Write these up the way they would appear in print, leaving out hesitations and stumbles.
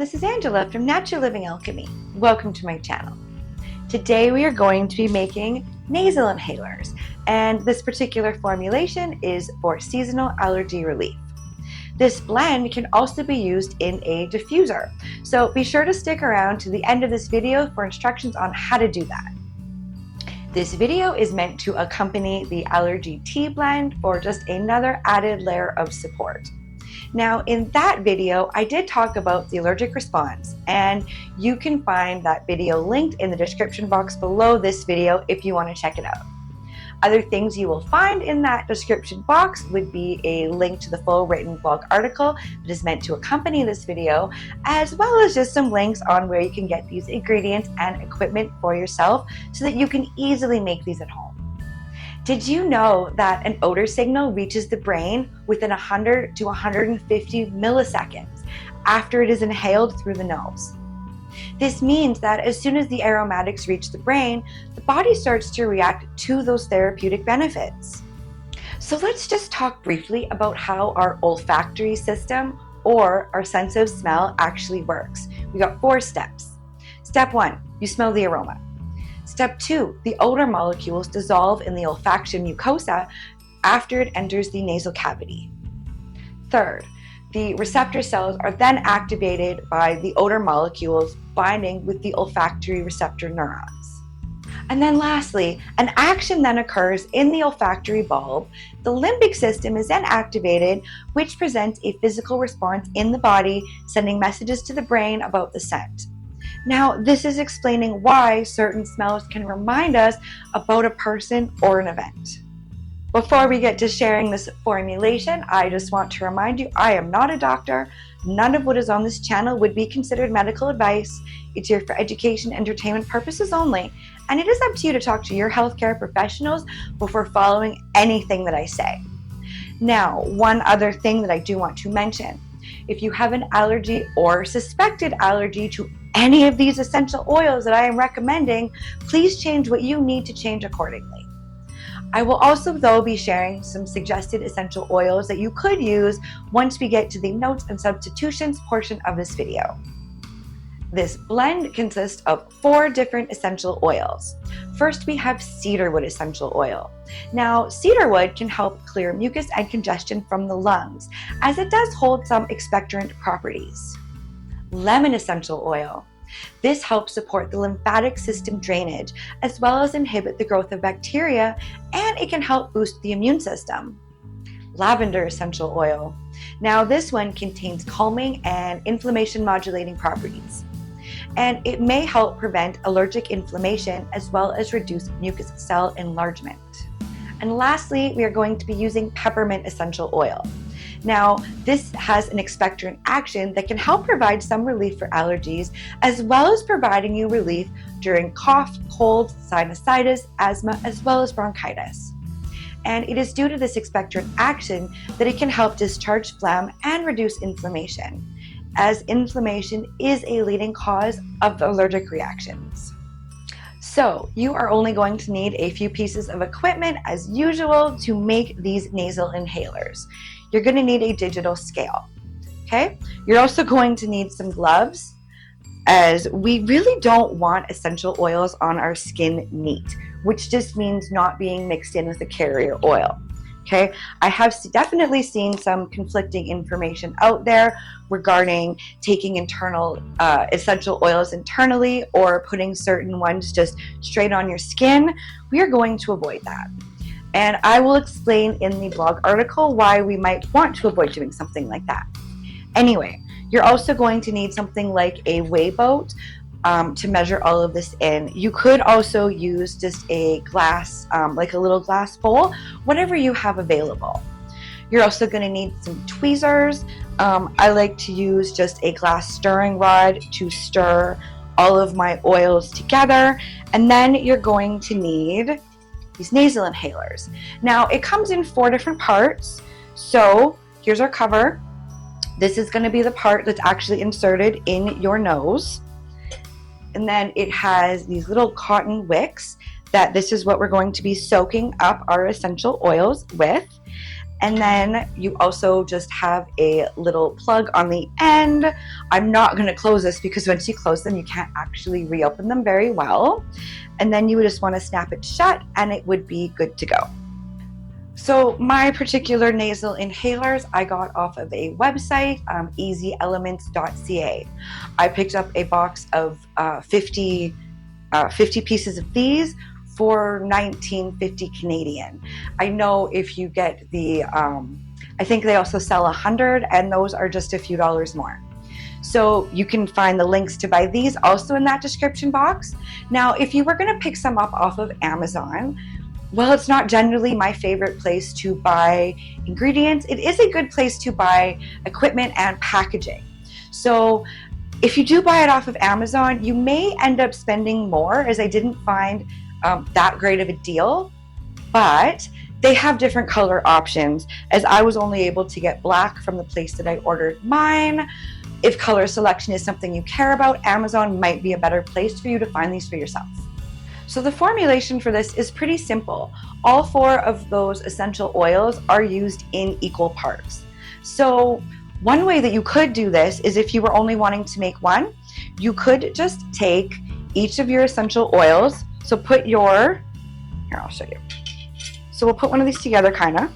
this is Angela from Natural Living Alchemy. Welcome to my channel. Today we are going to be making nasal inhalers, and this particular formulation is for seasonal allergy relief. This blend can also be used in a diffuser, so be sure to stick around to the end of this video for instructions on how to do that. This video is meant to accompany the Allergy tea blend for just another added layer of support. Now, in that video, I did talk about the allergic response, and you can find that video linked in the description box below this video if you want to check it out. Other things you will find in that description box would be a link to the full written blog article that is meant to accompany this video, as well as just some links on where you can get these ingredients and equipment for yourself so that you can easily make these at home. Did you know that an odor signal reaches the brain within 100 to 150 milliseconds after it is inhaled through the nose? This means that as soon as the aromatics reach the brain, the body starts to react to those therapeutic benefits. So let's just talk briefly about how our olfactory system, or our sense of smell, actually works. We got 4 steps. Step 1, you smell the aroma. Step 2, the odor molecules dissolve in the olfaction mucosa after it enters the nasal cavity. Third, the receptor cells are then activated by the odor molecules binding with the olfactory receptor neurons. And then lastly, an action then occurs in the olfactory bulb. The limbic system is then activated, which presents a physical response in the body, sending messages to the brain about the scent. Now, this is explaining why certain smells can remind us about a person or an event. Before we get to sharing this formulation, I just want to remind you I am not a doctor. None of what is on this channel would be considered medical advice. It's here for education, entertainment purposes only, and it is up to you to talk to your healthcare professionals before following anything that I say. Now, one other thing that I do want to mention. If you have an allergy or suspected allergy to any of these essential oils that I am recommending, please change what you need to change accordingly. I will also, though, be sharing some suggested essential oils that you could use once we get to the notes and substitutions portion of this video. This blend consists of 4 different essential oils. First, we have cedarwood essential oil. Now, cedarwood can help clear mucus and congestion from the lungs, as it does hold some expectorant properties. Lemon essential oil. This helps support the lymphatic system drainage, as well as inhibit the growth of bacteria, and it can help boost the immune system. Lavender essential oil. Now, this one contains calming and inflammation modulating properties, and it may help prevent allergic inflammation as well as reduce mucus cell enlargement. And lastly, we are going to be using peppermint essential oil. Now, this has an expectorant action that can help provide some relief for allergies, as well as providing you relief during cough, cold, sinusitis, asthma, as well as bronchitis. And it is due to this expectorant action that it can help discharge phlegm and reduce inflammation, as inflammation is a leading cause of allergic reactions. So, you are only going to need a few pieces of equipment as usual to make these nasal inhalers. You're going to need a digital scale, okay? You're also going to need some gloves, as we really don't want essential oils on our skin neat, which just means not being mixed in with a carrier oil, okay? I have definitely seen some conflicting information out there regarding taking internal essential oils internally or putting certain ones just straight on your skin. We are going to avoid that. And I will explain in the blog article why we might want to avoid doing something like that. Anyway, you're also going to need something like a weigh boat to measure all of this in. You could also use just a glass, like a little glass bowl, whatever you have available. You're also going to need some tweezers. I like to use just a glass stirring rod to stir all of my oils together. And then you're going to need these nasal inhalers. Now, it comes in 4 different parts. So here's our cover. This is going to be the part that's actually inserted in your nose. And then it has these little cotton wicks that this is what we're going to be soaking up our essential oils with. And then you also just have a little plug on the end. I'm not going to close this because once you close them, you can't actually reopen them very well. And then you would just want to snap it shut and it would be good to go. So my particular nasal inhalers I got off of a website, easyelements.ca. I picked up a box of 50 pieces of these for $19.50 Canadian. I know if you get the, I think they also sell 100, and those are just a few dollars more. So you can find the links to buy these also in that description box. Now, if you were going to pick some up off of Amazon, well, it's not generally my favorite place to buy ingredients. It is a good place to buy equipment and packaging. So if you do buy it off of Amazon, you may end up spending more, as I didn't find that great of a deal, but they have different color options, as I was only able to get black from the place that I ordered mine. If color selection is something you care about, Amazon might be a better place for you to find these for yourself. So the formulation for this is pretty simple. All 4 of those essential oils are used in equal parts. So one way that you could do this is, if you were only wanting to make one, you could just take each of your essential oils. So put your, here, I'll show you. So we'll put one of these together kinda,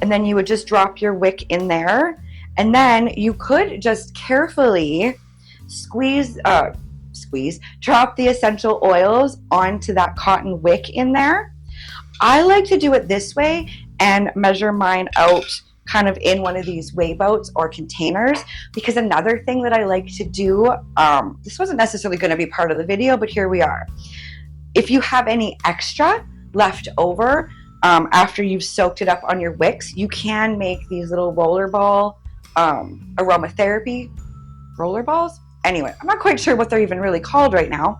and then you would just drop your wick in there, and then you could just carefully drop the essential oils onto that cotton wick in there. I like to do it this way and measure mine out kind of in one of these weigh boats or containers, because another thing that I like to do, this wasn't necessarily going to be part of the video, but here we are. If you have any extra left over after you've soaked it up on your wicks, you can make these little rollerball aromatherapy roller balls. Anyway, I'm not quite sure what they're even really called right now,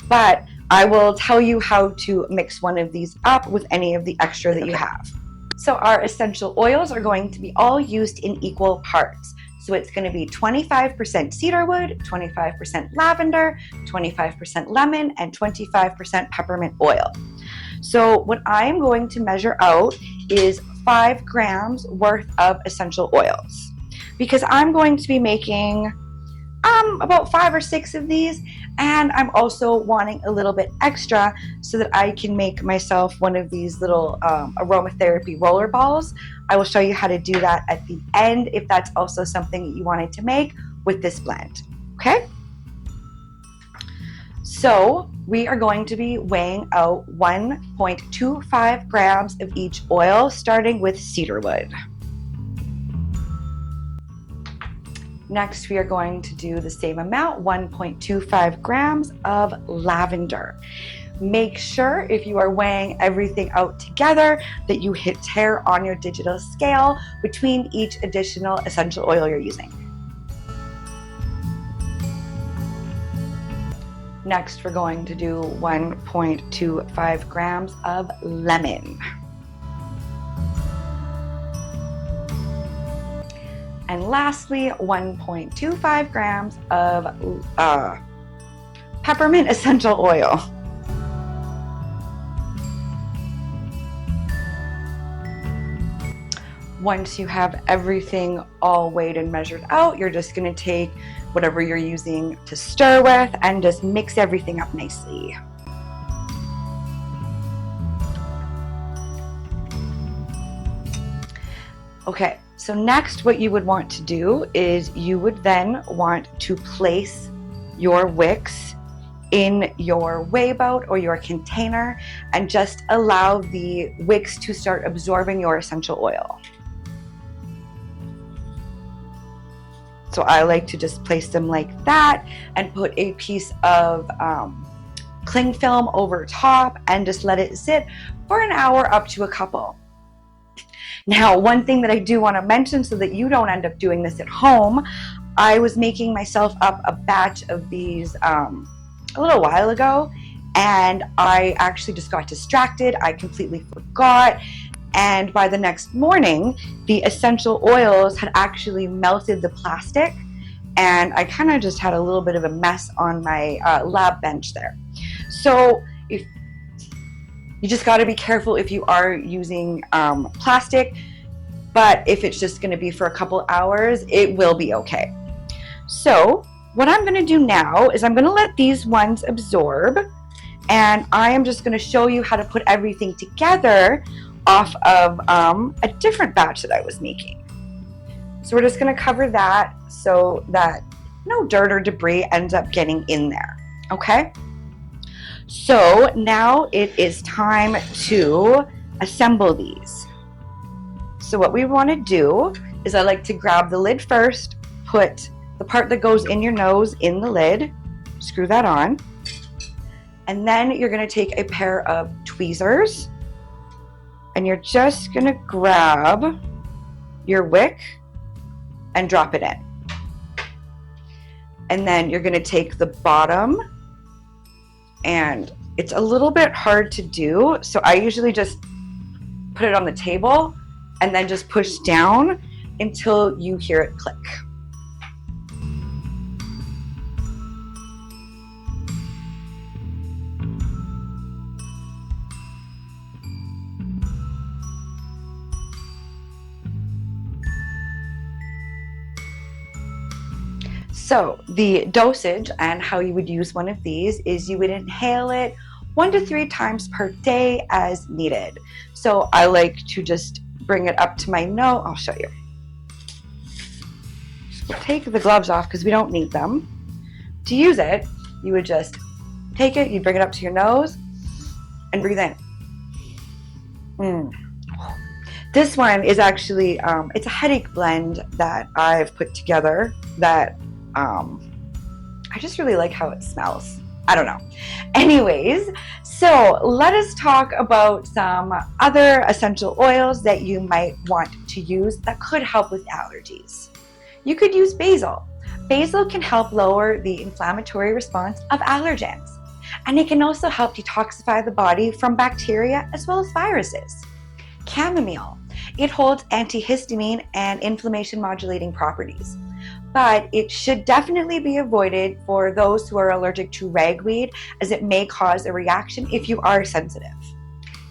but I will tell you how to mix one of these up with any of the extra that you have. So our essential oils are going to be all used in equal parts. So it's going to be 25% cedarwood, 25% lavender, 25% lemon, and 25% peppermint oil. So what I am going to measure out is 5 grams worth of essential oils, because I'm going to be making about 5 or 6 of these, and I'm also wanting a little bit extra so that I can make myself one of these little aromatherapy roller balls. I will show you how to do that at the end if that's also something that you wanted to make with this blend. Okay? So we are going to be weighing out 1.25 grams of each oil, starting with cedarwood. Next, we are going to do the same amount, 1.25 grams of lavender. Make sure, if you are weighing everything out together, that you hit tare on your digital scale between each additional essential oil you're using. Next, we're going to do 1.25 grams of lemon. And lastly, 1.25 grams of peppermint essential oil. Once you have everything all weighed and measured out, you're just going to take whatever you're using to stir with and just mix everything up nicely. Okay, so next what you would want to do is you would then want to place your wicks in your weigh boat or your container and just allow the wicks to start absorbing your essential oil. So I like to just place them like that and put a piece of cling film over top and just let it sit for an hour up to a couple. Now, one thing that I do want to mention so that you don't end up doing this at home, I was making myself up a batch of these a little while ago, and I actually just got distracted. I completely forgot. And by the next morning, the essential oils had actually melted the plastic, and I kind of just had a little bit of a mess on my lab bench there. So You just got to be careful if you are using plastic, but if it's just going to be for a couple hours, it will be okay. So what I'm going to do now is I'm going to let these ones absorb, and I am just going to show you how to put everything together off of a different batch that I was making. So we're just going to cover that so that no dirt or debris ends up getting in there. Okay? So now it is time to assemble these. So what we want to do is I like to grab the lid first, put the part that goes in your nose in the lid, screw that on, and then you're going to take a pair of tweezers and you're just going to grab your wick and drop it in. And then you're going to take the bottom, and it's a little bit hard to do, so I usually just put it on the table and then just push down until you hear it click. So the dosage and how you would use one of these is you would inhale it 1 to 3 times per day as needed. So I like to just bring it up to my nose. I'll show you. We'll take the gloves off because we don't need them. To use it, you would just take it, you bring it up to your nose and breathe in. This one is actually, it's a headache blend that I've put together that I just really like how it smells. I don't know. Anyways, so let us talk about some other essential oils that you might want to use that could help with allergies. You could use basil. Basil can help lower the inflammatory response of allergens, and it can also help detoxify the body from bacteria as well as viruses. Chamomile. It holds antihistamine and inflammation modulating properties, but it should definitely be avoided for those who are allergic to ragweed, as it may cause a reaction if you are sensitive.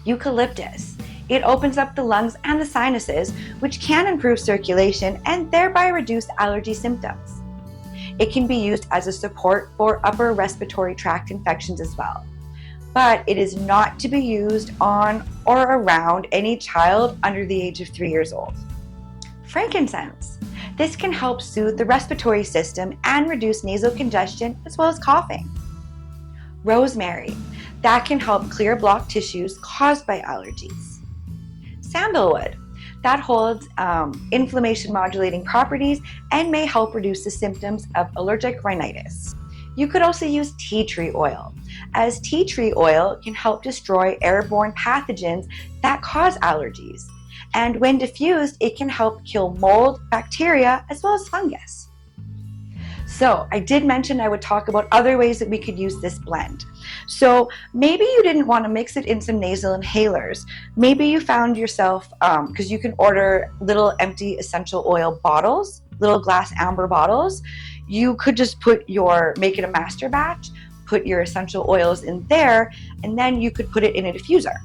Eucalyptus. It opens up the lungs and the sinuses, which can improve circulation and thereby reduce allergy symptoms. It can be used as a support for upper respiratory tract infections as well, but it is not to be used on or around any child under the age of 3 years old. Frankincense. This can help soothe the respiratory system and reduce nasal congestion as well as coughing. Rosemary. That can help clear blocked tissues caused by allergies. Sandalwood. That holds inflammation modulating properties and may help reduce the symptoms of allergic rhinitis. You could also use tea tree oil, as tea tree oil can help destroy airborne pathogens that cause allergies. And when diffused, it can help kill mold, bacteria, as well as fungus. So I did mention I would talk about other ways that we could use this blend. So maybe you didn't want to mix it in some nasal inhalers. Maybe you found yourself, because you can order little empty essential oil bottles, little glass amber bottles. You could just make it a master batch, put your essential oils in there, and then you could put it in a diffuser.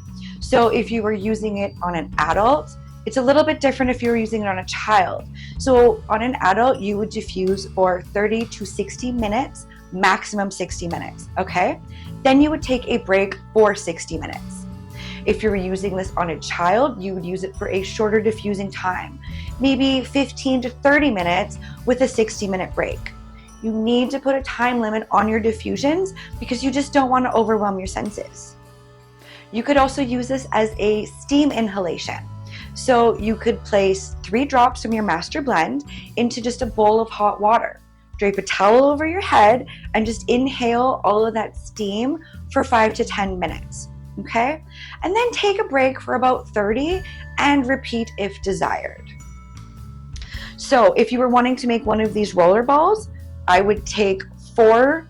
So if you were using it on an adult, it's a little bit different if you were using it on a child. So on an adult, you would diffuse for 30 to 60 minutes, maximum 60 minutes, okay? Then you would take a break for 60 minutes. If you were using this on a child, you would use it for a shorter diffusing time, maybe 15 to 30 minutes with a 60-minute break. You need to put a time limit on your diffusions because you just don't want to overwhelm your senses. You could also use this as a steam inhalation. So you could place 3 drops from your master blend into just a bowl of hot water. Drape a towel over your head and just inhale all of that steam for 5 to 10 minutes, okay? And then take a break for about 30 and repeat if desired. So if you were wanting to make one of these roller balls, I would take 4,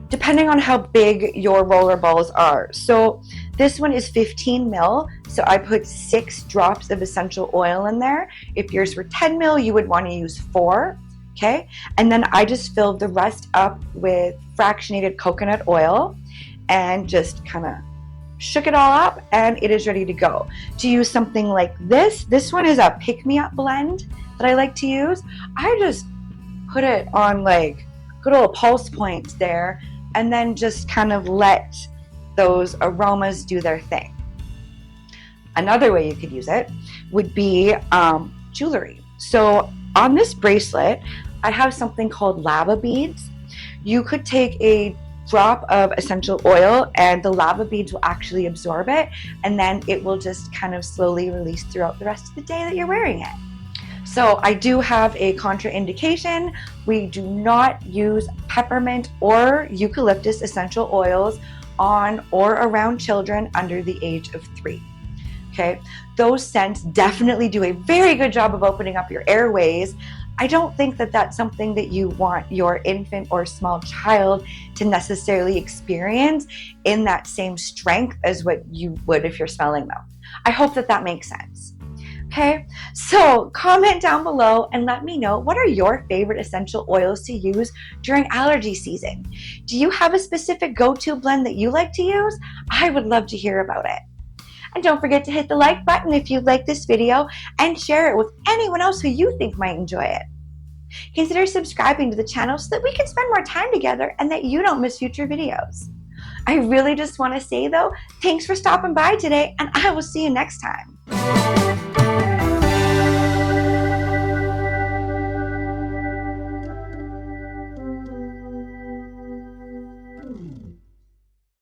depending on how big your roller balls are. So this one is 15 ml, so I put 6 drops of essential oil in there. If yours were 10 ml, you would want to use 4, okay? And then I just filled the rest up with fractionated coconut oil, and just kind of shook it all up, and it is ready to go. To use something like this one is a pick-me-up blend that I like to use. I just put it on like good old pulse points there, and then just kind of let those aromas do their thing. Another way you could use it would be jewelry. So on this bracelet, I have something called lava beads. You could take a drop of essential oil and the lava beads will actually absorb it, and then it will just kind of slowly release throughout the rest of the day that you're wearing it. So I do have a contraindication. We do not use peppermint or eucalyptus essential oils on or around children under the age of 3. Okay, those scents definitely do a very good job of opening up your airways. I don't think that that's something that you want your infant or small child to necessarily experience in that same strength as what you would if you're smelling them. I hope that that makes sense. Okay, so comment down below and let me know, what are your favorite essential oils to use during allergy season? Do you have a specific go-to blend that you like to use? I would love to hear about it. And don't forget to hit the like button if you like this video and share it with anyone else who you think might enjoy it. Consider subscribing to the channel so that we can spend more time together and that you don't miss future videos. I really just want to say though, thanks for stopping by today, and I will see you next time.